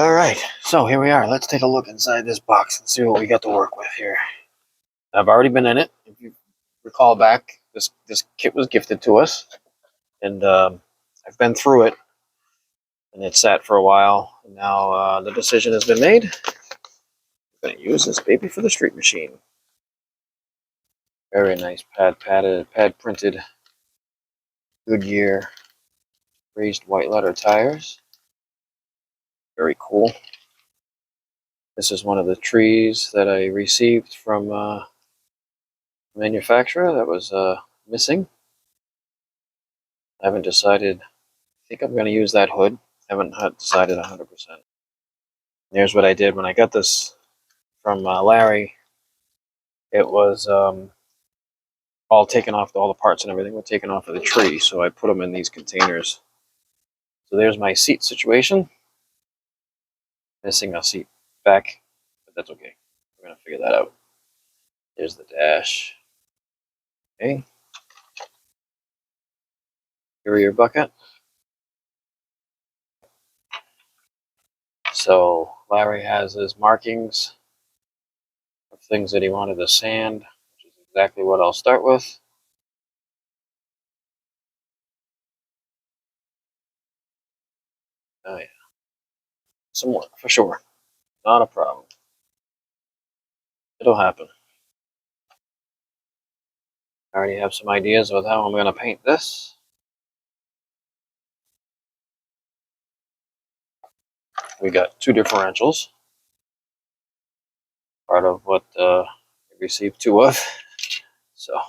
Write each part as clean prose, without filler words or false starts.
All right, so here we are. Let's take a look inside this box and see what we got to work with here. I've already been in it. If you recall back, this kit was gifted to us, and I've been through it, and it sat for a while. And now the decision has been made. I'm going to use this baby for the street machine. Very nice pad printed Goodyear raised white letter tires. Very cool. This is one of the trees that I received from the manufacturer that was missing. I haven't decided. I think I'm going to use that hood. I haven't decided 100%. Here's what I did when I got this from Larry. It was all taken off, all the parts and everything were taken off of the tree, so I put them in these containers. So there's my seat situation. Missing a seat back, but that's okay. We're going to figure that out. There's the dash. Okay. Carrier bucket. So Larry has his markings of things that he wanted to sand, which is exactly what I'll start with. Oh yeah, some more for sure. Not a problem. It'll happen. I already have some ideas with how I'm going to paint this. We got two differentials. Part of what we received two of. So,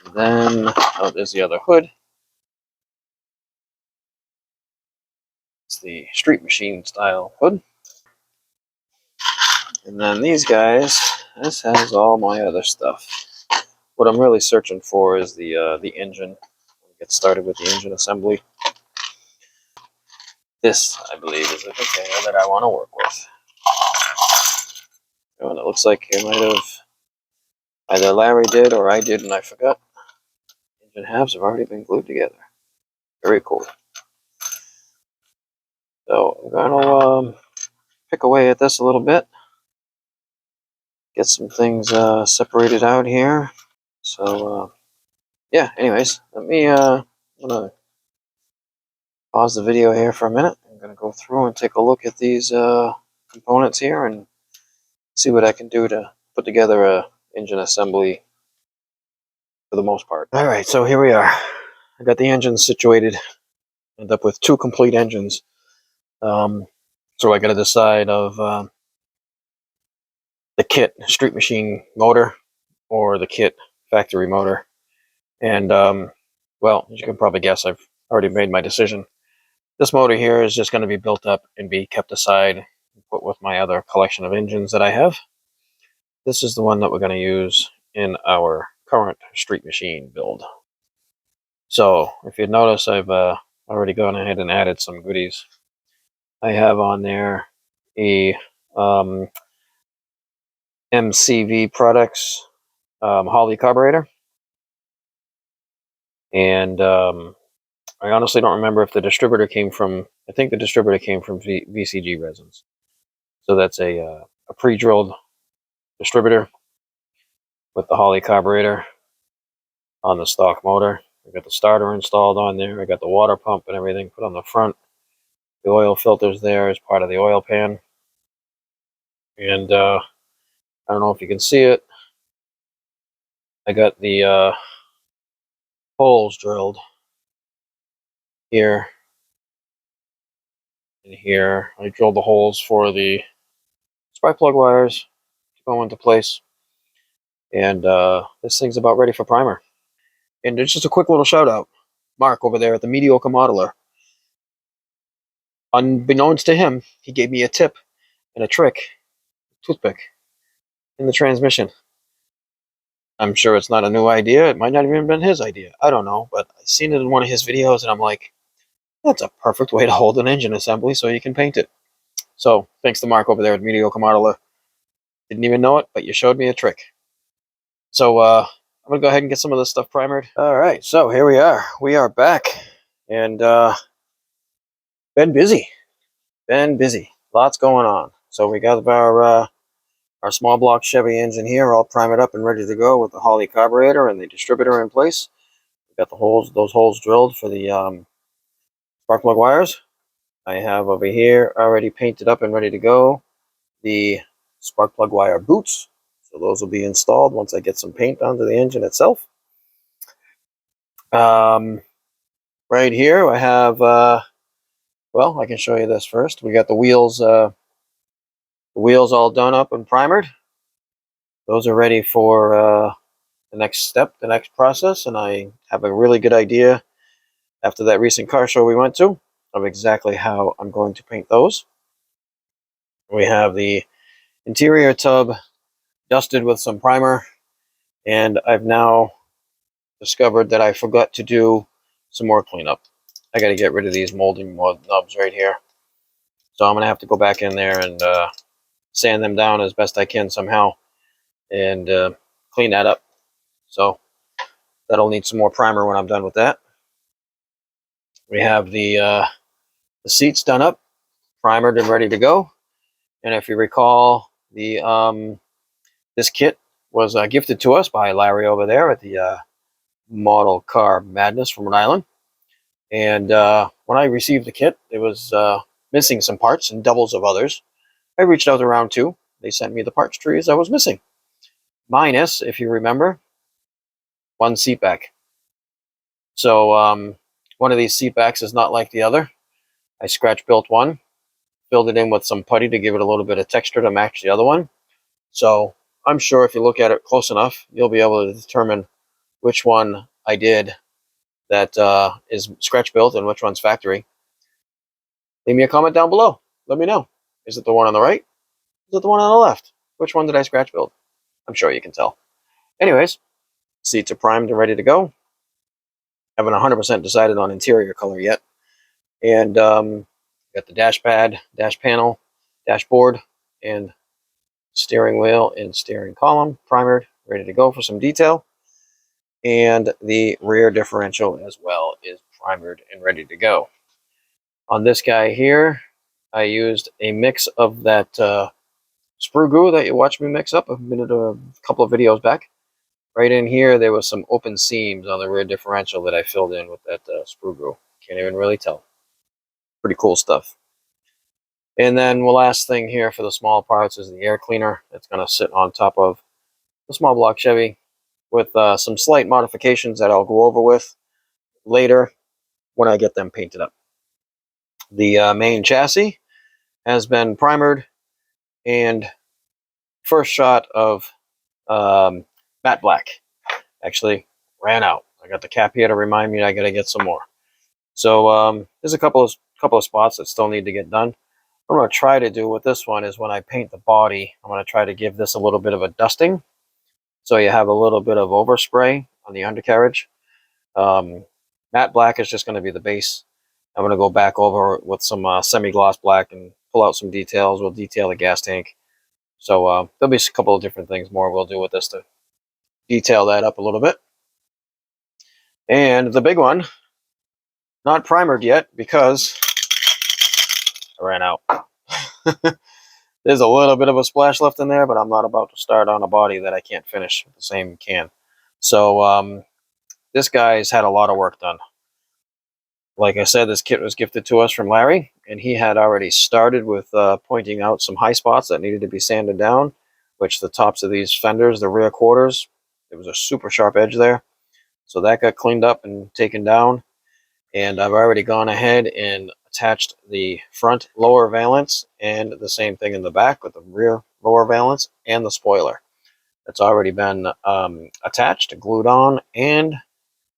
and then, oh, there's the other hood. It's the Street Machine style hood. And then these guys, this has all my other stuff. What I'm really searching for is the engine. Get started with the engine assembly. This, I believe, is the container that I want to work with. And it looks like it might have either Larry did or I did and I forgot. Engine halves have already been glued together. Very cool. So I'm going to pick away at this a little bit. Get some things separated out here. So yeah, anyways, let me I'm going to pause the video here for a minute. I'm going to go through and take a look at these components here and see what I can do to put together a engine assembly for the most part. All right, so here we are. I got the engines situated. End up with two complete engines. So I got to decide of the kit Street Machine motor or the kit factory motor. And well, as you can probably guess, I've already made my decision. This motor here is just going to be built up and be kept aside and put with my other collection of engines that I have. This is the one that we're going to use in our current Street Machine build. So if you notice, I've already gone ahead and added some goodies. I have on there a MCV Products Holley carburetor. And I honestly don't remember if the distributor came from, I think the distributor came from VCG Resins. So that's a pre-drilled distributor with the Holley carburetor on the stock motor. I got the starter installed on there. I got the water pump and everything put on the front. The oil filter's there as part of the oil pan. And I don't know if you can see it. I got the holes drilled here and here. I drilled the holes for the spark plug wires to go into place. And this thing's about ready for primer. And it's just a quick little shout out. Mark over there at the Mediocre Modeler. Unbeknownst to him, he gave me a tip and a trick, toothpick, in the transmission. I'm sure it's not a new idea. It might not even have been his idea. I don't know. But I seen it in one of his videos and I'm like, that's a perfect way to hold an engine assembly so you can paint it. So thanks to Mark over there at Mediocre Modeler. Didn't even know it, but you showed me a trick. So I'm going to go ahead and get some of this stuff primered. All right, so here we are. We are back. And been busy. lots going on. So we got our small block Chevy engine here, all primed up and ready to go with the Holley carburetor and the distributor in place. We got those holes drilled for the spark plug wires. I have over here already painted up and ready to go the spark plug wire boots. So those will be installed once I get some paint onto the engine itself. Right here I have, well, I can show you this first. We got the wheels all done up and primered. Those are ready for the next step, the next process, and I have a really good idea after that recent car show we went to of exactly how I'm going to paint those. We have the interior tub dusted with some primer, and I've now discovered that I forgot to do some more cleanup. I got to get rid of these molding nubs right here. So I'm going to have to go back in there and sand them down as best I can somehow and clean that up. So that'll need some more primer when I'm done with that. We have the seats done up, primered and ready to go. And if you recall, the this kit was gifted to us by Larry over there at the Model Car Madness from Rhode Island. And when I received the kit, it was missing some parts and doubles of others. I reached out to Round 2. They sent me the parts trees I was missing. Minus, if you remember, one seat back. So one of these seat backs is not like the other. I scratch built one, filled it in with some putty to give it a little bit of texture to match the other one. So I'm sure if you look at it close enough, you'll be able to determine which one I did that is scratch built and which one's factory. Leave me a comment down below. Let me know. Is it the one on the right? Is it the one on the left? Which one did I scratch build? I'm sure you can tell. Anyways, seats are primed and ready to go. Haven't 100% decided on interior color yet. And got the dash pad, dash panel, dashboard, and steering wheel and steering column primered, ready to go for some detail. And the rear differential as well is primered and ready to go. On this guy here, I used a mix of that sprue glue that you watched me mix up a couple of videos back. Right in here, there was some open seams on the rear differential that I filled in with that sprue glue. Can't even really tell. Pretty cool stuff. And then the last thing here for the small parts is the air cleaner. It's going to sit on top of the small block Chevy with some slight modifications that I'll go over with later when I get them painted up. The main chassis has been primered, and first shot of matte black actually ran out. I got the cap here to remind me I got to get some more. So there's a couple of spots that still need to get done. What I'm going to try to do with this one is when I paint the body, I'm going to try to give this a little bit of a dusting, so you have a little bit of overspray on the undercarriage. Matte black is just going to be the base. I'm going to go back over with some semi-gloss black and pull out some details. We'll detail the gas tank. So there'll be a couple of different things more we'll do with this to detail that up a little bit. And the big one, not primered yet because I ran out. There's a little bit of a splash left in there, but I'm not about to start on a body that I can't finish with the same can. So this guy's had a lot of work done. Like I said, this kit was gifted to us from Larry, and he had already started with pointing out some high spots that needed to be sanded down, which the tops of these fenders, the rear quarters, there was a super sharp edge there. So that got cleaned up and taken down. And I've already gone ahead and attached the front lower valance and the same thing in the back with the rear lower valance and the spoiler. That's already been attached, glued on, and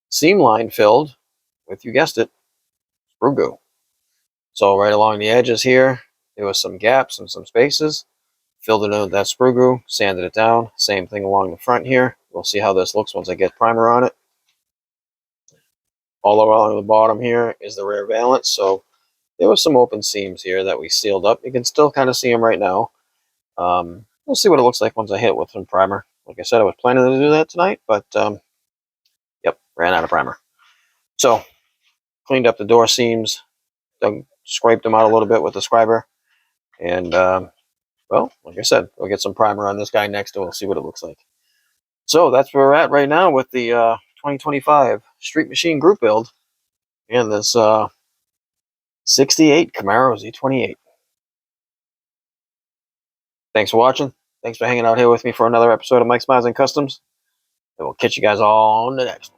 seam line filled with, you guessed it, sprue glue. So right along the edges here, there was some gaps and some spaces. Filled it in with that sprue glue, sanded it down. Same thing along the front here. We'll see how this looks once I get primer on it. All along the bottom here is the rear valance, so there was some open seams here that we sealed up. You can still kind of see them right now. We'll see what it looks like once I hit it with some primer. Like I said, I was planning to do that tonight, but yep, ran out of primer. So cleaned up the door seams, scraped them out a little bit with the scriber, And, well, like I said, we'll get some primer on this guy next, and we'll see what it looks like. So that's where we're at right now with the 2025 Street Machine group build and this 68 Camaro Z28. Thanks for watching. Thanks for hanging out here with me for another episode of Mike's Miles and Customs. And we'll catch you guys all on the next one.